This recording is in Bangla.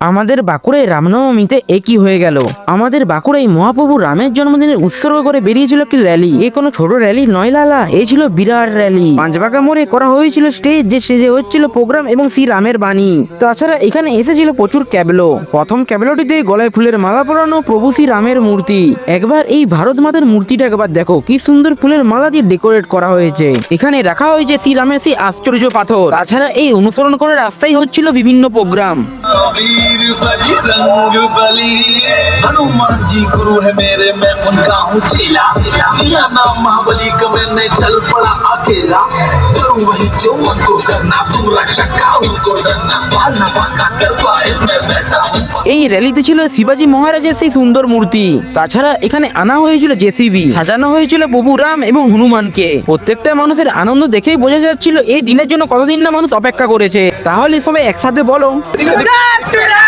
আমাদের বাঁকুড়ায় রামনবমীতে একই হয়ে গেল। আমাদের বাঁকুড়ায় মহাপ্রভু রামের জন্মদিনের উৎসর্গ করে বেরিয়েছিল একটি র্যালি। এ কোনো ছোট র্যালি নয় লালা, এ ছিল বিরাট র্যালি। পাঁচবাঁকা মোড়ে করা হয়েছিল স্টেজ, যে স্টেজে হচ্ছিল প্রোগ্রাম এবং শ্রী রামের বাণী। তাছাড়া এখানে এসেছিল প্রচুর ক্যাবলো। প্রথম ক্যাবলোটিতে গলায় ফুলের মালা পরানো প্রভু শ্রী রামের মূর্তি। একবার এই ভারত মাতার মূর্তিটা একবার দেখো, কি সুন্দর ফুলের মালা দিয়ে ডেকোরেট করা হয়েছে। এখানে রাখা হয়েছে শ্রী রামের সেই আশ্চর্য পাথর। তাছাড়া এই অনুসরণ করে রাস্তায় হচ্ছিল বিভিন্ন প্রোগ্রাম। वीर बजरंग बली हनुमान जी गुरु है मेरे मैं उनका हूँ चेला लिया नाम महाबली का मैंने चल पड़ा अकेला करूँ वही जो उनको करना तुम रक्षा का उनको डरना पालना पाका कर पाए मैं बैठा हूँ। এই র্যালিতে ছিল শিবাজি মহারাজের সেই সুন্দর মূর্তি। তাছাড়া এখানে আনা হয়েছিল জেসিবি, সাজানো হয়েছিল প্রভু রাম এবং হনুমানকে। প্রত্যেকটা মানুষের আনন্দ দেখেই বোঝা যাচ্ছিল এই দিনের জন্য কতদিন না মানুষ অপেক্ষা করেছে। তাহলে সবাই একসাথে বলো, জয় শ্রী রাম।